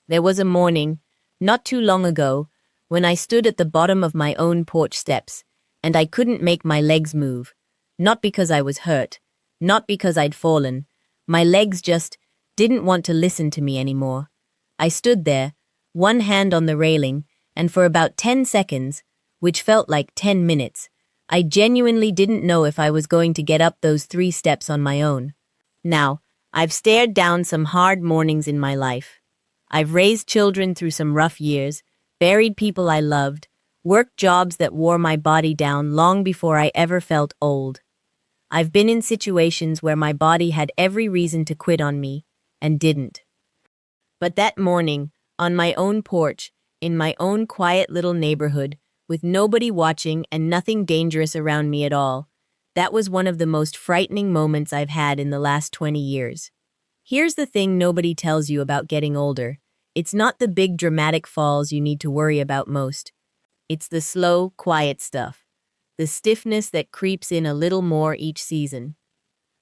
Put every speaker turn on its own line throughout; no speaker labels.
There was a morning, not too long ago, when I stood at the bottom of my own porch steps, and I couldn't make my legs move. Not because I was hurt, not because I'd fallen. My legs just didn't want to listen to me anymore. I stood there, one hand on the railing, and for about 10 seconds, which felt like 10 minutes, I genuinely didn't know if I was going to get up those 3 steps on my own. Now, I've stared down some hard mornings in my life. I've raised children through some rough years, buried people I loved, worked jobs that wore my body down long before I ever felt old. I've been in situations where my body had every reason to quit on me, and didn't. But that morning, on my own porch, in my own quiet little neighborhood, with nobody watching and nothing dangerous around me at all, that was one of the most frightening moments I've had in the last 20 years. Here's the thing nobody tells you about getting older. It's not the big dramatic falls you need to worry about most. It's the slow, quiet stuff. The stiffness that creeps in a little more each season.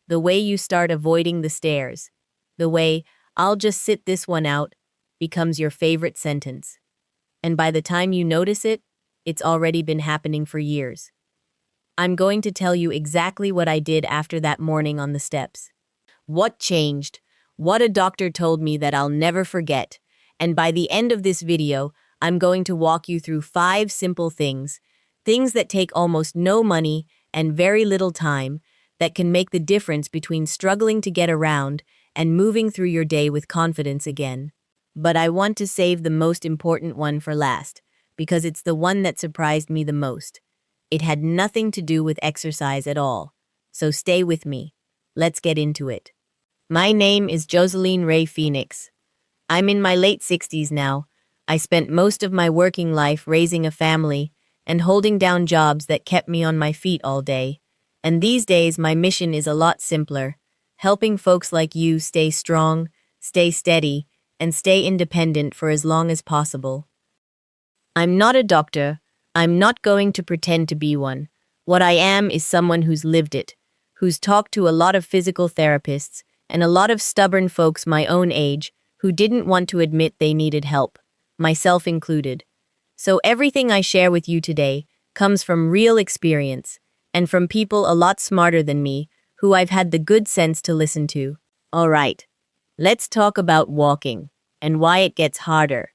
The way you start avoiding the stairs. The way, "I'll just sit this one out," becomes your favorite sentence. And by the time you notice it, it's already been happening for years. I'm going to tell you exactly what I did after that morning on the steps. What changed? What a doctor told me that I'll never forget. And by the end of this video, I'm going to walk you through 5 simple things that take almost no money and very little time, that can make the difference between struggling to get around and moving through your day with confidence again. But I want to save the most important one for last, because it's the one that surprised me the most. It had nothing to do with exercise at all. So stay with me. Let's get into it. My name is Joseline Ray Phoenix. I'm in my late 60s now. I spent most of my working life raising a family and holding down jobs that kept me on my feet all day. And these days, my mission is a lot simpler, helping folks like you stay strong, stay steady, and stay independent for as long as possible. I'm not a doctor. I'm not going to pretend to be one. What I am is someone who's lived it, who's talked to a lot of physical therapists and a lot of stubborn folks my own age who didn't want to admit they needed help, myself included. So everything I share with you today comes from real experience and from people a lot smarter than me who I've had the good sense to listen to. All right, let's talk about walking and why it gets harder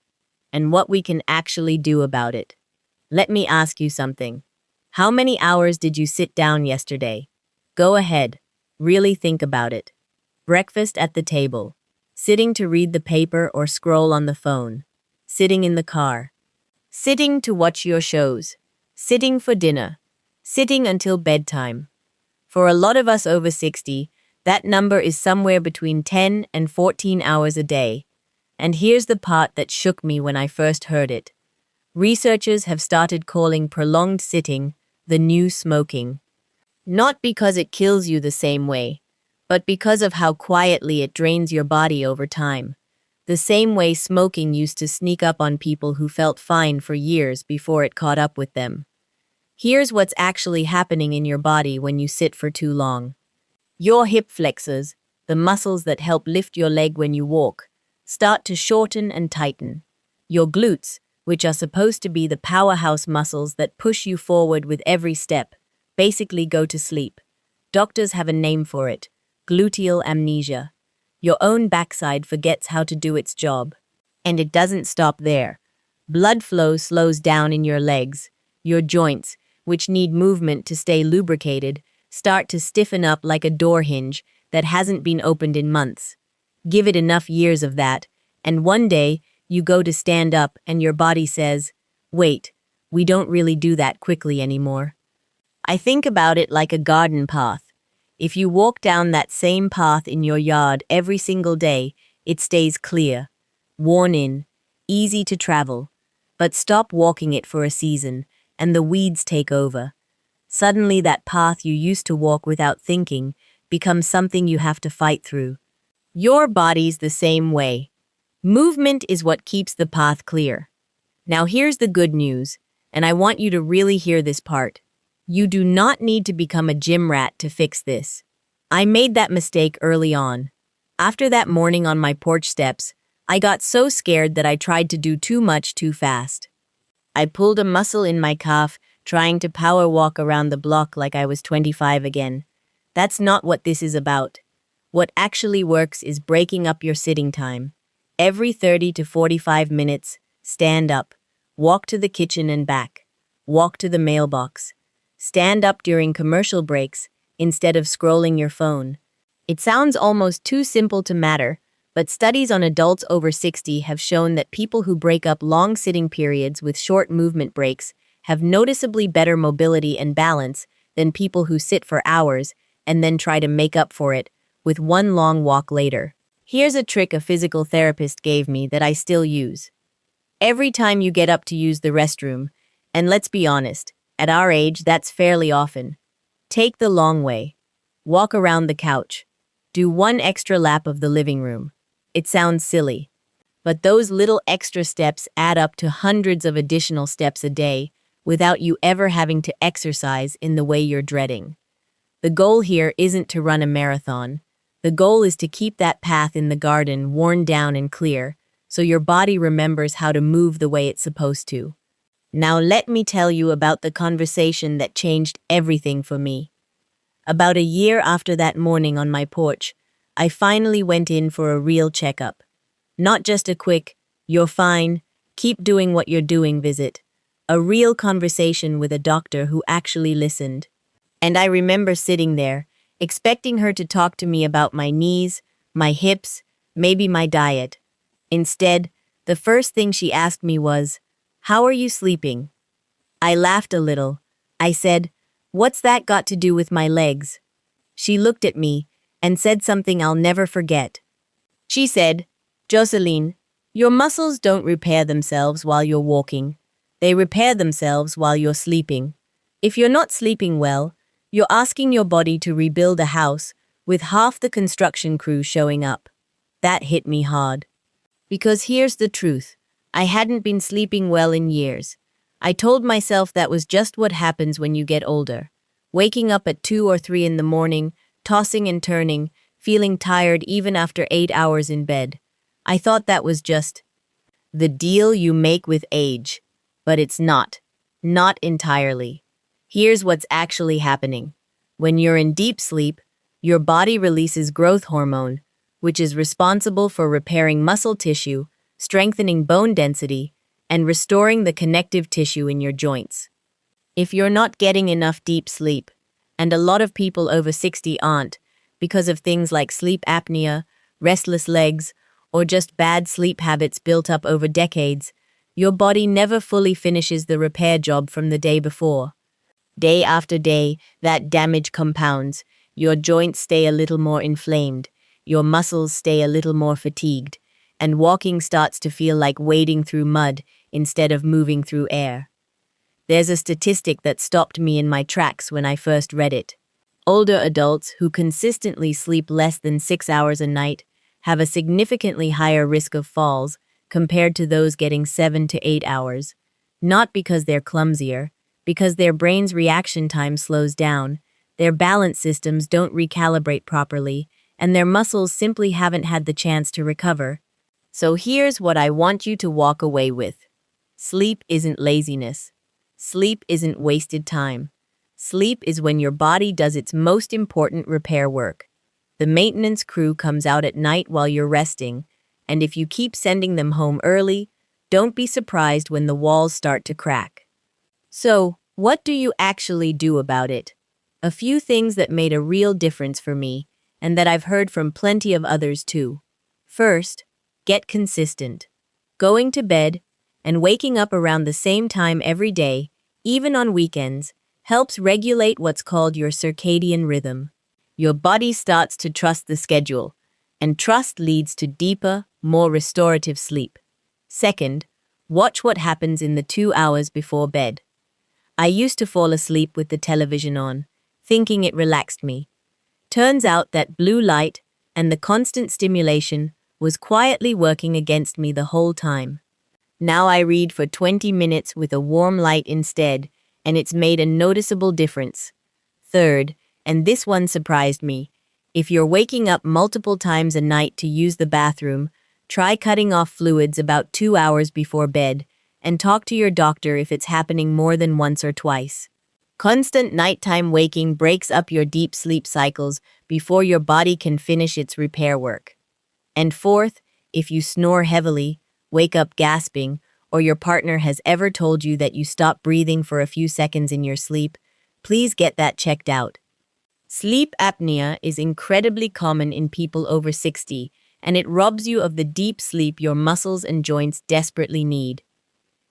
and what we can actually do about it. Let me ask you something. How many hours did you sit down yesterday? Go ahead, really think about it. Breakfast at the table, sitting to read the paper or scroll on the phone, sitting in the car, sitting to watch your shows, sitting for dinner, sitting until bedtime. For a lot of us over 60, that number is somewhere between 10 and 14 hours a day. And here's the part that shook me when I first heard it. Researchers have started calling prolonged sitting the new smoking. Not because it kills you the same way, but because of how quietly it drains your body over time. The same way smoking used to sneak up on people who felt fine for years before it caught up with them. Here's what's actually happening in your body when you sit for too long. Your hip flexors, the muscles that help lift your leg when you walk, start to shorten and tighten. Your glutes, which are supposed to be the powerhouse muscles that push you forward with every step, basically go to sleep. Doctors have a name for it: gluteal amnesia. Your own backside forgets how to do its job. And it doesn't stop there. Blood flow slows down in your legs. Your joints, which need movement to stay lubricated, start to stiffen up like a door hinge that hasn't been opened in months. Give it enough years of that, and one day you go to stand up and your body says, "Wait, we don't really do that quickly anymore." I think about it like a garden path. If you walk down that same path in your yard every single day, it stays clear, worn in, easy to travel. But stop walking it for a season, and the weeds take over. Suddenly that path you used to walk without thinking becomes something you have to fight through. Your body's the same way. Movement is what keeps the path clear. Now here's the good news, and I want you to really hear this part. You do not need to become a gym rat to fix this. I made that mistake early on. After that morning on my porch steps, I got so scared that I tried to do too much too fast. I pulled a muscle in my calf, trying to power walk around the block like I was 25 again. That's not what this is about. What actually works is breaking up your sitting time. Every 30 to 45 minutes, stand up. Walk to the kitchen and back. Walk to the mailbox. Stand up during commercial breaks instead of scrolling your phone. It sounds almost too simple to matter, but studies on adults over 60 have shown that people who break up long sitting periods with short movement breaks have noticeably better mobility and balance than people who sit for hours and then try to make up for it with one long walk later. Here's a trick a physical therapist gave me that I still use. Every time you get up to use the restroom, and let's be honest, at our age that's fairly often, take the long way. Walk around the couch. Do one extra lap of the living room. It sounds silly, but those little extra steps add up to hundreds of additional steps a day without you ever having to exercise in the way you're dreading. The goal here isn't to run a marathon. The goal is to keep that path in the garden worn down and clear, so your body remembers how to move the way it's supposed to. Now let me tell you about the conversation that changed everything for me. About a year after that morning on my porch, I finally went in for a real checkup. Not just a quick, "You're fine, keep doing what you're doing" visit. A real conversation with a doctor who actually listened. And I remember sitting there, expecting her to talk to me about my knees, my hips, maybe my diet. Instead, the first thing she asked me was, "How are you sleeping?" I laughed a little. I said, "What's that got to do with my legs?" She looked at me and said something I'll never forget. She said, "Joseline, your muscles don't repair themselves while you're walking. They repair themselves while you're sleeping. If you're not sleeping well, you're asking your body to rebuild a house with half the construction crew showing up." That hit me hard. Because here's the truth. I hadn't been sleeping well in years. I told myself that was just what happens when you get older. Waking up at 2 or 3 in the morning, tossing and turning, feeling tired even after 8 hours in bed. I thought that was just the deal you make with age. But it's not. Not entirely. Here's what's actually happening. When you're in deep sleep, your body releases growth hormone, which is responsible for repairing muscle tissue, strengthening bone density, and restoring the connective tissue in your joints. If you're not getting enough deep sleep, and a lot of people over 60 aren't, because of things like sleep apnea, restless legs, or just bad sleep habits built up over decades, your body never fully finishes the repair job from the day before. Day after day, that damage compounds. Your joints stay a little more inflamed, your muscles stay a little more fatigued, and walking starts to feel like wading through mud instead of moving through air. There's a statistic that stopped me in my tracks when I first read it. Older adults who consistently sleep less than 6 hours a night have a significantly higher risk of falls compared to those getting 7 to 8 hours, not because they're clumsier, because their brain's reaction time slows down, their balance systems don't recalibrate properly, and their muscles simply haven't had the chance to recover. So here's what I want you to walk away with. Sleep isn't laziness. Sleep isn't wasted time. Sleep is when your body does its most important repair work. The maintenance crew comes out at night while you're resting, and if you keep sending them home early, don't be surprised when the walls start to crack. So, what do you actually do about it? A few things that made a real difference for me, and that I've heard from plenty of others too. First, get consistent. Going to bed and waking up around the same time every day, even on weekends, helps regulate what's called your circadian rhythm. Your body starts to trust the schedule, and trust leads to deeper, more restorative sleep. Second, watch what happens in the 2 hours before bed. I used to fall asleep with the television on, thinking it relaxed me. Turns out that blue light and the constant stimulation was quietly working against me the whole time. Now I read for 20 minutes with a warm light instead, and it's made a noticeable difference. Third, and this one surprised me, if you're waking up multiple times a night to use the bathroom, Try cutting off fluids about 2 hours before bed, and talk to your doctor if it's happening more than once or twice. Constant nighttime waking breaks up your deep sleep cycles before your body can finish its repair work. And fourth, if you snore heavily, wake up gasping, or your partner has ever told you that you stop breathing for a few seconds in your sleep, please get that checked out. Sleep apnea is incredibly common in people over 60, and it robs you of the deep sleep your muscles and joints desperately need.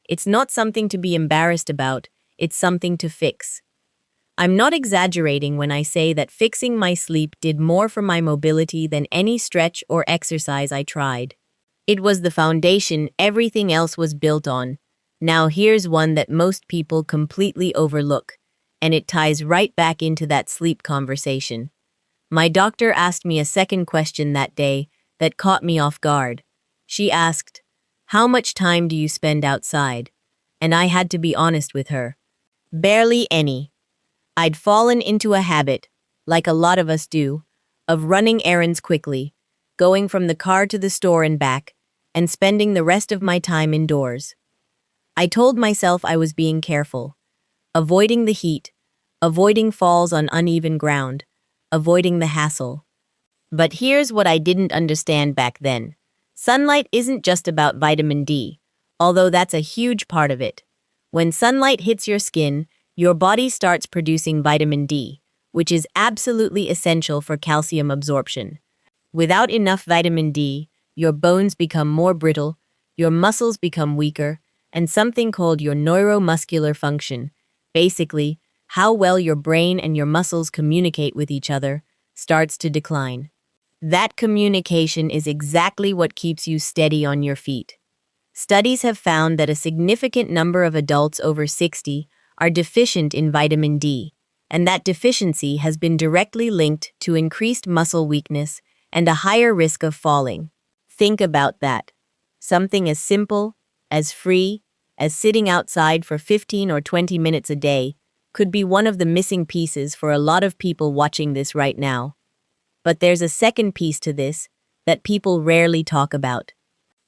It's not something to be embarrassed about, it's something to fix. I'm not exaggerating when I say that fixing my sleep did more for my mobility than any stretch or exercise I tried. It was the foundation everything else was built on. Now here's one that most people completely overlook, and it ties right back into that sleep conversation. My doctor asked me a second question that day that caught me off guard. She asked, "How much time do you spend outside?" And I had to be honest with her. Barely any. I'd fallen into a habit, like a lot of us do, of running errands quickly, going from the car to the store and back, and spending the rest of my time indoors. I told myself I was being careful, avoiding the heat, avoiding falls on uneven ground, avoiding the hassle. But here's what I didn't understand back then. Sunlight isn't just about vitamin D, although that's a huge part of it. When sunlight hits your skin, your body starts producing vitamin D, which is absolutely essential for calcium absorption. Without enough vitamin D, your bones become more brittle, your muscles become weaker, and something called your neuromuscular function, basically, how well your brain and your muscles communicate with each other, starts to decline. That communication is exactly what keeps you steady on your feet. Studies have found that a significant number of adults over 60 are deficient in vitamin D, and that deficiency has been directly linked to increased muscle weakness and a higher risk of falling. Think about that. Something as simple, as free, as sitting outside for 15 or 20 minutes a day could be one of the missing pieces for a lot of people watching this right now. But there's a second piece to this that people rarely talk about.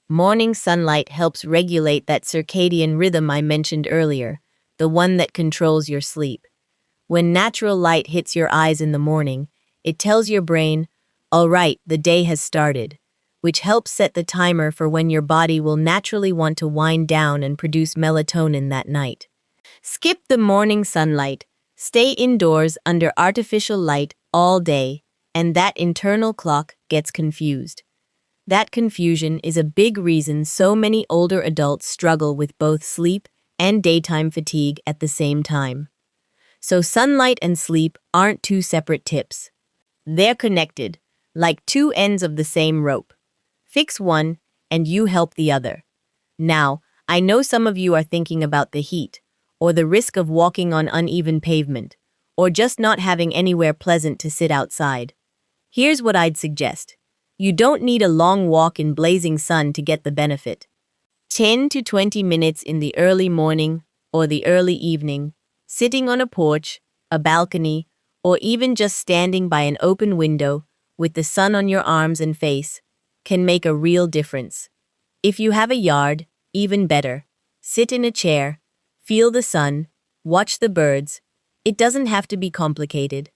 Morning sunlight helps regulate that circadian rhythm I mentioned earlier, the one that controls your sleep. When natural light hits your eyes in the morning, it tells your brain, "All right, the day has started," which helps set the timer for when your body will naturally want to wind down and produce melatonin that night. Skip the morning sunlight, stay indoors under artificial light all day, and that internal clock gets confused. That confusion is a big reason so many older adults struggle with both sleep and daytime fatigue at the same time. So sunlight and sleep aren't two separate tips. They're connected, like two ends of the same rope. Fix one, and you help the other. Now, I know some of you are thinking about the heat, or the risk of walking on uneven pavement, or just not having anywhere pleasant to sit outside. Here's what I'd suggest. You don't need a long walk in blazing sun to get the benefit. 10 to 20 minutes in the early morning or the early evening, sitting on a porch, a balcony, or even just standing by an open window with the sun on your arms and face can make a real difference. If you have a yard, even better. Sit in a chair, feel the sun, watch the birds. It doesn't have to be complicated.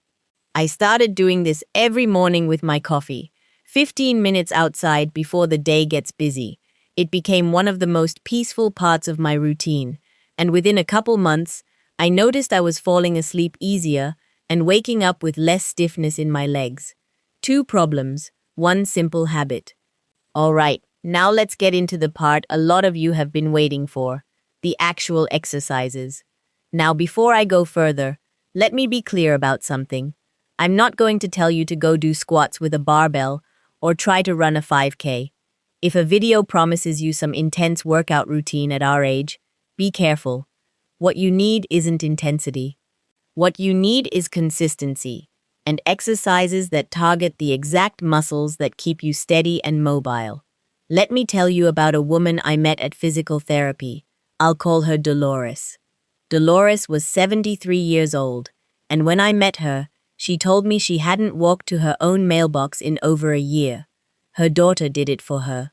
I started doing this every morning with my coffee, 15 minutes outside before the day gets busy. It became one of the most peaceful parts of my routine, and within a couple months, I noticed I was falling asleep easier and waking up with less stiffness in my legs. 2 problems, 1 simple habit. All right, now let's get into the part a lot of you have been waiting for, the actual exercises. Now, before I go further, let me be clear about something. I'm not going to tell you to go do squats with a barbell or try to run a 5K. If a video promises you some intense workout routine at our age, be careful. What you need isn't intensity. What you need is consistency and exercises that target the exact muscles that keep you steady and mobile. Let me tell you about a woman I met at physical therapy. I'll call her Dolores. Dolores was 73 years old, and when I met her, she told me she hadn't walked to her own mailbox in over a year. Her daughter did it for her.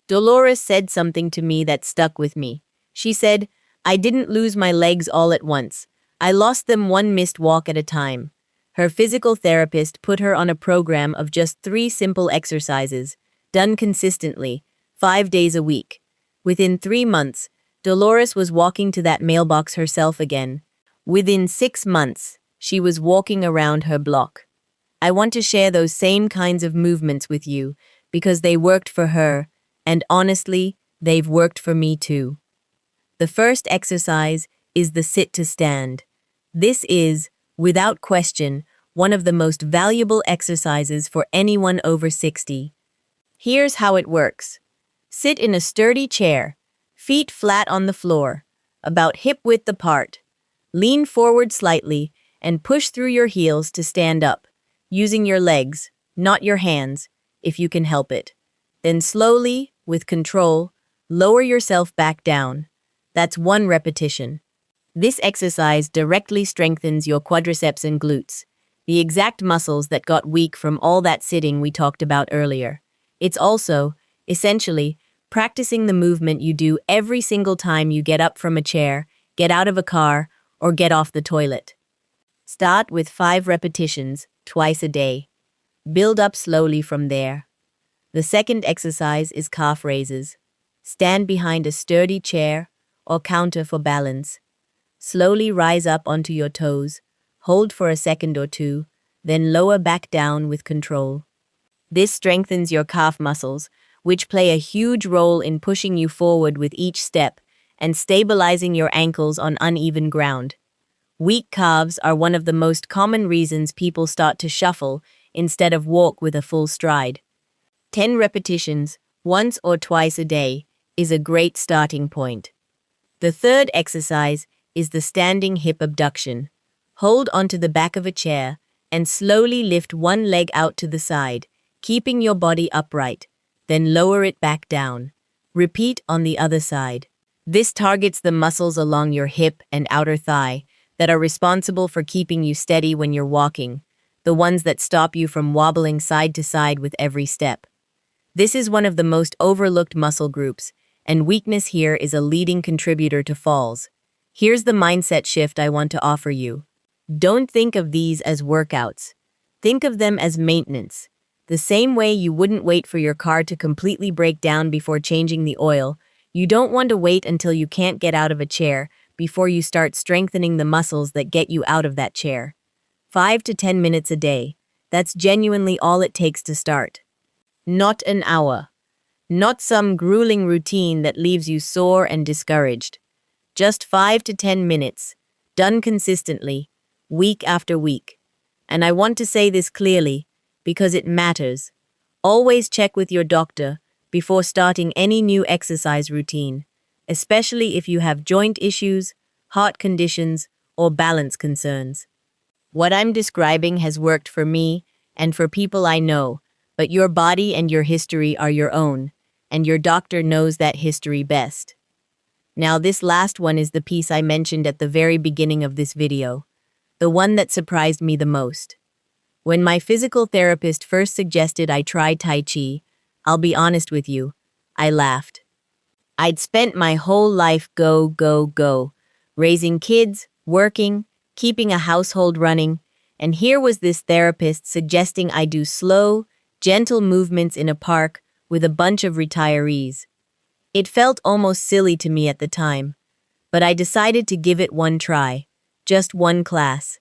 Dolores said something to me that stuck with me. She said, "I didn't lose my legs all at once. I lost them one missed walk at a time." Her physical therapist put her on a program of just 3 simple exercises, done consistently, 5 days a week. Within 3 months, Dolores was walking to that mailbox herself again. Within 6 months, she was walking around her block. I want to share those same kinds of movements with you because they worked for her, and honestly, they've worked for me too. The first exercise is the sit to stand. This is, without question, one of the most valuable exercises for anyone over 60. Here's how it works. Sit in a sturdy chair, feet flat on the floor, about hip-width apart. Lean forward slightly and push through your heels to stand up, using your legs, not your hands, if you can help it. Then slowly, with control, lower yourself back down. That's 1 repetition. This exercise directly strengthens your quadriceps and glutes, the exact muscles that got weak from all that sitting we talked about earlier. It's also, essentially, practicing the movement you do every single time you get up from a chair, get out of a car, or get off the toilet. Start with 5 repetitions, twice a day. Build up slowly from there. The second exercise is calf raises. Stand behind a sturdy chair or counter for balance. Slowly rise up onto your toes, hold for a second or 2, then lower back down with control. This strengthens your calf muscles, which play a huge role in pushing you forward with each step and stabilizing your ankles on uneven ground. Weak calves are one of the most common reasons people start to shuffle instead of walk with a full stride. 10 repetitions, once or twice a day, is a great starting point. The third exercise is the standing hip abduction. Hold onto the back of a chair and slowly lift one leg out to the side, keeping your body upright, then lower it back down. Repeat on the other side. This targets the muscles along your hip and outer thigh that are responsible for keeping you steady when you're walking, the ones that stop you from wobbling side to side with every step. This is one of the most overlooked muscle groups, and weakness here is a leading contributor to falls. Here's the mindset shift I want to offer you. Don't think of these as workouts. Think of them as maintenance. The same way you wouldn't wait for your car to completely break down before changing the oil, you don't want to wait until you can't get out of a chair before you start strengthening the muscles that get you out of that chair. 5 to 10 minutes a day. That's genuinely all it takes to start. Not an hour. Not some grueling routine that leaves you sore and discouraged. Just 5 to 10 minutes, done consistently, week after week. And I want to say this clearly, because it matters. Always check with your doctor before starting any new exercise routine, especially if you have joint issues, heart conditions, or balance concerns. What I'm describing has worked for me and for people I know, but your body and your history are your own, and your doctor knows that history best. Now, this last one is the piece I mentioned at the very beginning of this video, the one that surprised me the most. When my physical therapist first suggested I try Tai Chi, I'll be honest with you, I laughed. I'd spent my whole life go, raising kids, working, keeping a household running, and here was this therapist suggesting I do slow, gentle movements in a park with a bunch of retirees. It felt almost silly to me at the time, but I decided to give it one try, just one class,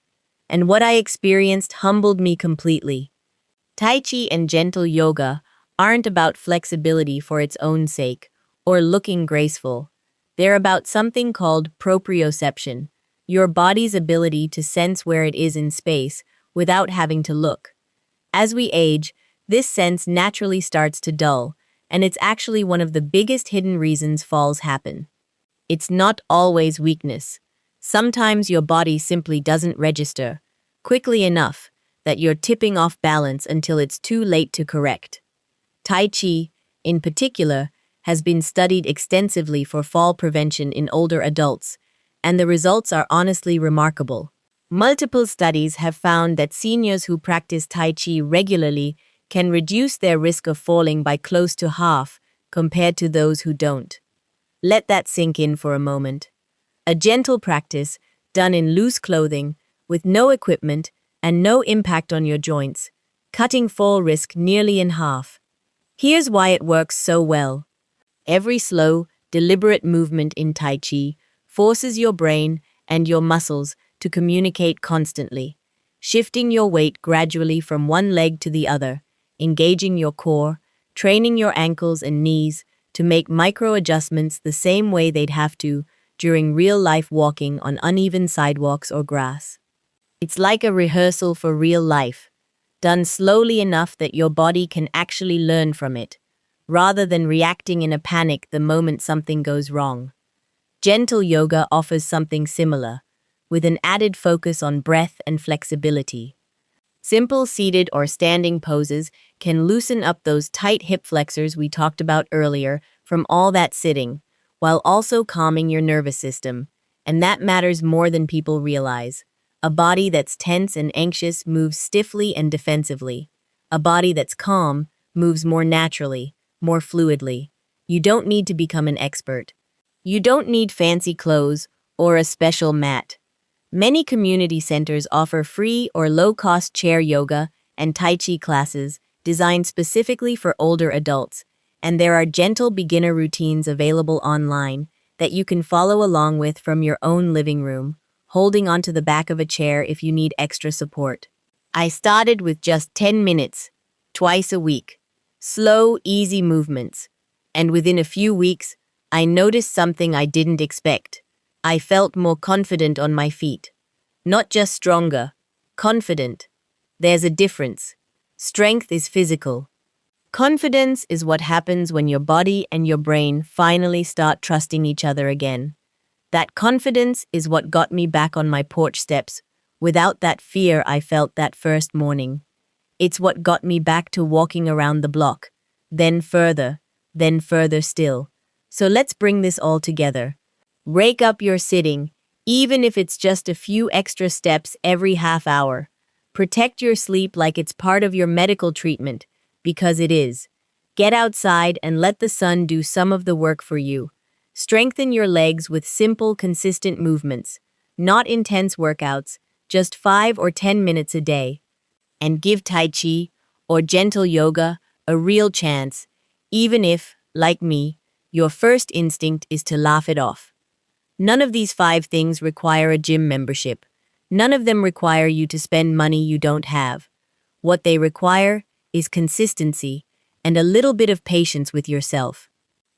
and what I experienced humbled me completely. Tai Chi and gentle yoga aren't about flexibility for its own sake or looking graceful. They're about something called proprioception, your body's ability to sense where it is in space without having to look. As we age, this sense naturally starts to dull, and it's actually one of the biggest hidden reasons falls happen. It's not always weakness. Sometimes your body simply doesn't register quickly enough that you're tipping off balance until it's too late to correct. Tai Chi, in particular, has been studied extensively for fall prevention in older adults, and the results are honestly remarkable. Multiple studies have found that seniors who practice Tai Chi regularly can reduce their risk of falling by close to half compared to those who don't. Let that sink in for a moment. A gentle practice, done in loose clothing, with no equipment and no impact on your joints, cutting fall risk nearly in half. Here's why it works so well. Every slow, deliberate movement in Tai Chi forces your brain and your muscles to communicate constantly, shifting your weight gradually from one leg to the other, engaging your core, training your ankles and knees to make micro adjustments the same way they'd have to during real-life walking on uneven sidewalks or grass. It's like a rehearsal for real life, done slowly enough that your body can actually learn from it, rather than reacting in a panic the moment something goes wrong. Gentle yoga offers something similar, with an added focus on breath and flexibility. Simple seated or standing poses can loosen up those tight hip flexors we talked about earlier from all that sitting, while also calming your nervous system. And that matters more than people realize. A body that's tense and anxious moves stiffly and defensively. A body that's calm moves more naturally, more fluidly. You don't need to become an expert. You don't need fancy clothes or a special mat. Many community centers offer free or low-cost chair yoga and Tai Chi classes designed specifically for older adults, and there are gentle beginner routines available online that you can follow along with from your own living room, holding onto the back of a chair if you need extra support. I started with just 10 minutes, twice a week. Slow, easy movements. And within a few weeks, I noticed something I didn't expect. I felt more confident on my feet. Not just stronger, confident. There's a difference. Strength is physical. Confidence is what happens when your body and your brain finally start trusting each other again. That confidence is what got me back on my porch steps without that fear I felt that first morning. It's what got me back to walking around the block, then further still. So let's bring this all together. Rake up your sitting, even if it's just a few extra steps every half hour. Protect your sleep like it's part of your medical treatment, because it is. Get outside and let the sun do some of the work for you. Strengthen your legs with simple, consistent movements, not intense workouts, just 5 or 10 minutes a day. And give Tai Chi or gentle yoga a real chance, even if, like me, your first instinct is to laugh it off. None of these 5 things require a gym membership. None of them require you to spend money you don't have. What they require is consistency and a little bit of patience with yourself.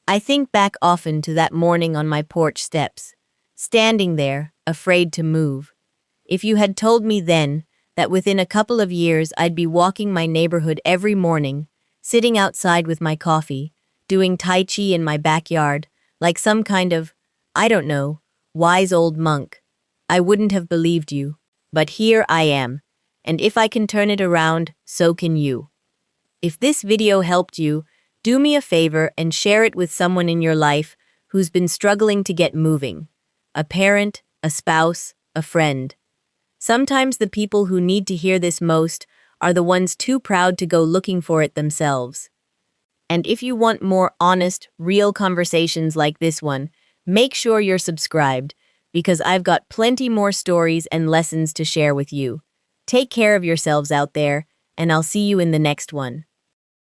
I think back often to that morning on my porch steps, standing there, afraid to move. If you had told me then that within a couple of years I'd be walking my neighborhood every morning, sitting outside with my coffee, doing Tai Chi in my backyard, like some kind of, I don't know, wise old monk, I wouldn't have believed you. But here I am, and if I can turn it around, so can you. If this video helped you, do me a favor and share it with someone in your life who's been struggling to get moving. A parent, a spouse, a friend. Sometimes the people who need to hear this most are the ones too proud to go looking for it themselves. And if you want more honest, real conversations like this one, make sure you're subscribed, because I've got plenty more stories and lessons to share with you. Take care of yourselves out there, and I'll see you in the next one.